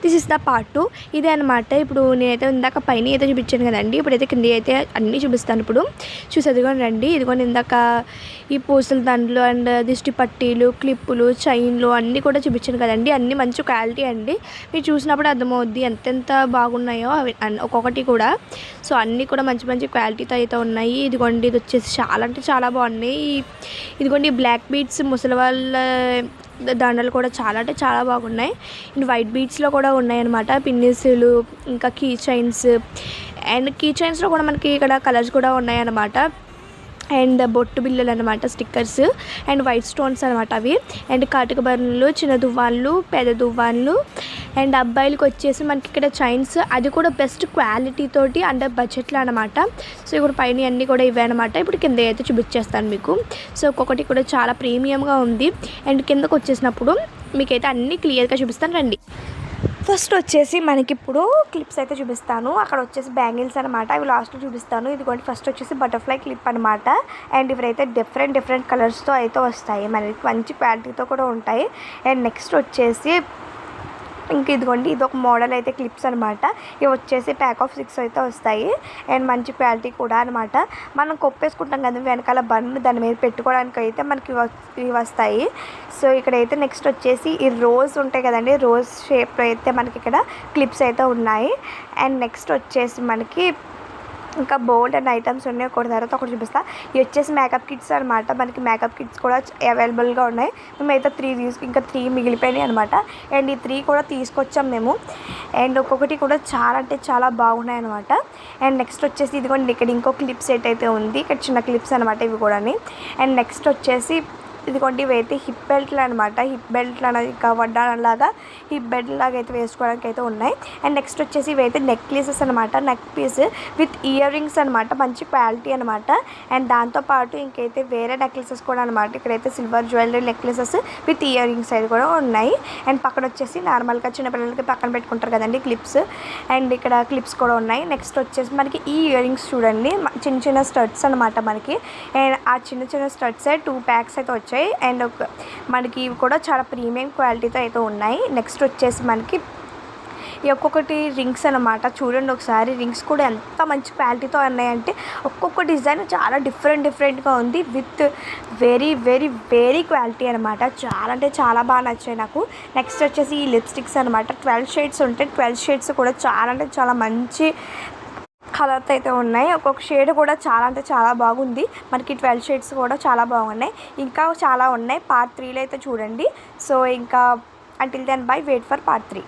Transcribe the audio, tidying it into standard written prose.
This is the part 2. ఇదే అనమాట. ఇప్పుడు నేనైతే ఇందాక పైన అయితే చూపించాను కదండి, ఇప్పుడైతే కింద అయితే అన్నీ చూపిస్తాను. ఇప్పుడు చూసి ఇదిగోండి రండి, ఇదిగోండి ఇందాక ఈ పూసల దండలు అండ్ దిష్టి పట్టీలు, క్లిప్పులు, చైన్లు అన్నీ కూడా చూపించాను కదండి. అన్నీ మంచి క్వాలిటీ అండి. మీరు చూసినప్పుడు అర్థమవుద్ది ఎంతెంత బాగున్నాయో అవి ఒక్కొక్కటి కూడా. సో అన్నీ కూడా మంచి మంచి క్వాలిటీతో అయితే ఉన్నాయి. ఇదిగోండి ఇది వచ్చేసి చాలా అంటే చాలా బాగున్నాయి. ఇదిగోండి బ్లాక్ బీడ్స్ ముసలి వాళ్ళ దండలు కూడా చాలా అంటే చాలా బాగున్నాయి. అండ్ వైట్ బీడ్స్లో కూడా ఉన్నాయన్నమాట. పిన్నిసులు, ఇంకా కీ చైన్స్, అండ్ కీ చైన్స్లో కూడా మనకి ఇక్కడ కలర్స్ కూడా ఉన్నాయన్నమాట. అండ్ బొట్టు బిళ్ళలు అనమాట, స్టిక్కర్స్ అండ్ వైట్ స్టోన్స్ అనమాట అవి. అండ్ కాటుక బర్రెలు, చిన్న దువ్వాన్లు, పెద్ద దువ్వాన్లు. అండ్ అబ్బాయిలకు వచ్చేసి మనకి ఇక్కడ చైన్స్, అది కూడా బెస్ట్ క్వాలిటీ తోటి అండ్ బడ్జెట్లో అనమాట. సో ఇప్పుడు పైన అన్నీ కూడా ఇవే అనమాట. ఇప్పుడు కింద అయితే చూపించేస్తాను మీకు. సో ఒక్కొక్కటి కూడా చాలా ప్రీమియంగా ఉంది. అండ్ కిందకు వచ్చేసినప్పుడు మీకైతే అన్నీ క్లియర్గా చూపిస్తాను రండి. ఫస్ట్ వచ్చేసి మనకి ఇప్పుడు క్లిప్స్ అయితే చూపిస్తాను. అక్కడ వచ్చేసి బ్యాంగిల్స్ అనమాట, అవి లాస్ట్లో చూపిస్తాను. ఇదిగోండి ఫస్ట్ వచ్చేసి బటర్ఫ్లై క్లిప్ అనమాట. అండ్ ఇవైతే డిఫరెంట్ కలర్స్తో అయితే వస్తాయి, మనకి మంచి క్వాలిటీతో కూడా ఉంటాయి. అండ్ నెక్స్ట్ వచ్చేసి ఇంక ఇదిగోండి ఇది ఒక మోడల్ అయితే క్లిప్స్ అనమాట. ఇవి వచ్చేసి ప్యాక్ ఆఫ్ 6 అయితే వస్తాయి. అండ్ మంచి క్వాలిటీ కూడా అనమాట. మనం కొప్పేసుకుంటాం కదా వెనకాల బండ్, దాని మీద పెట్టుకోవడానికి అయితే మనకి ఇవి వస్తాయి. సో ఇక్కడైతే నెక్స్ట్ వచ్చేసి ఈ రోజ్ ఉంటాయి కదండి, రోజ్ షేప్లో అయితే మనకి ఇక్కడ క్లిప్స్ అయితే ఉన్నాయి. అండ్ నెక్స్ట్ వచ్చేసి మనకి ఇంకా బోల్డ్ అండ్ ఐటమ్స్ ఉన్నాయి. ఒకటి తర్వాత ఒకటి చూపిస్తా. ఇవి వచ్చేసి మేకప్ కిట్స్ అనమాట. మనకి మేకప్ కిట్స్ కూడా అవైలబుల్గా ఉన్నాయి. మేమైతే 3 ఇంకా 3 మిగిలిపోయినాయి అనమాట. అండ్ ఈ 3 కూడా తీసుకొచ్చాం మేము. అండ్ ఒక్కొక్కటి కూడా చాలా అంటే చాలా బాగున్నాయి అనమాట. అండ్ నెక్స్ట్ వచ్చేసి ఇదిగోండి ఇక్కడ ఇంకో క్లిప్ సెట్ అయితే ఉంది. ఇక్కడ చిన్న క్లిప్స్ అనమాట ఇవి కూడా. అండ్ నెక్స్ట్ వచ్చేసి ఇదిగోండి ఇవైతే హిప్ బెల్ట్లు అనమాట. హిప్ బెల్ట్లు అనేది ఇంకా వడ్డానలాగా హిప్ బెల్ట్ లాగా అయితే వేసుకోవడానికి అయితే ఉన్నాయి. అండ్ నెక్స్ట్ వచ్చేసి ఇవైతే నెక్లెసెస్ అనమాట, neck piece with earrings అనమాట, మంచి క్వాలిటీ అనమాట. అండ్ దాంతోపాటు ఇంకైతే వేరే నెక్లెసెస్ కూడా అనమాట. ఇక్కడైతే silver jewellery necklaces with ear rings అయితే కూడా ఉన్నాయి. అండ్ పక్కన వచ్చేసి నార్మల్గా చిన్నపిల్లలకి పక్కన పెట్టుకుంటారు కదండి క్లిప్స్. అండ్ ఇక్కడ క్లిప్స్ కూడా ఉన్నాయి. నెక్స్ట్ వచ్చేసి మనకి ఈ ఇయర్ రింగ్స్ చూడండి, చిన్న స్టడ్స్ అనమాట మనకి. అండ్ ఆ చిన్న స్టడ్సే 2 ప్యాక్స్ అయితే వచ్చాయి. అండ్ మనకి ఇవి కూడా చాలా ప్రీమియం క్వాలిటీతో అయితే ఉన్నాయి. నెక్స్ట్ వచ్చేసి మనకి ఈ ఒక్కొక్కటి రింగ్స్ అనమాట. చూడండి ఒకసారి, రింగ్స్ కూడా ఎంత మంచి క్వాలిటీతో ఉన్నాయంటే ఒక్కొక్క డిజైన్ చాలా డిఫరెంట్గా ఉంది విత్ వెరీ క్వాలిటీ అనమాట. చాలా అంటే చాలా బాగా నచ్చాయి నాకు. నెక్స్ట్ వచ్చేసి ఈ లిప్స్టిక్స్ అనమాట. 12 షేడ్స్ ఉంటాయి. 12 షేడ్స్ కూడా చాలా అంటే చాలా మంచి కలర్తో అయితే ఉన్నాయి. ఒక్కొక్క షేడ్ కూడా చాలా అంటే చాలా బాగుంది. మనకి 12 షేడ్స్ కూడా చాలా బాగున్నాయి. ఇంకా చాలా ఉన్నాయి. పార్ట్ 3లో అయితే చూడండి. సో ఇంకా until then bye, wait for part 3.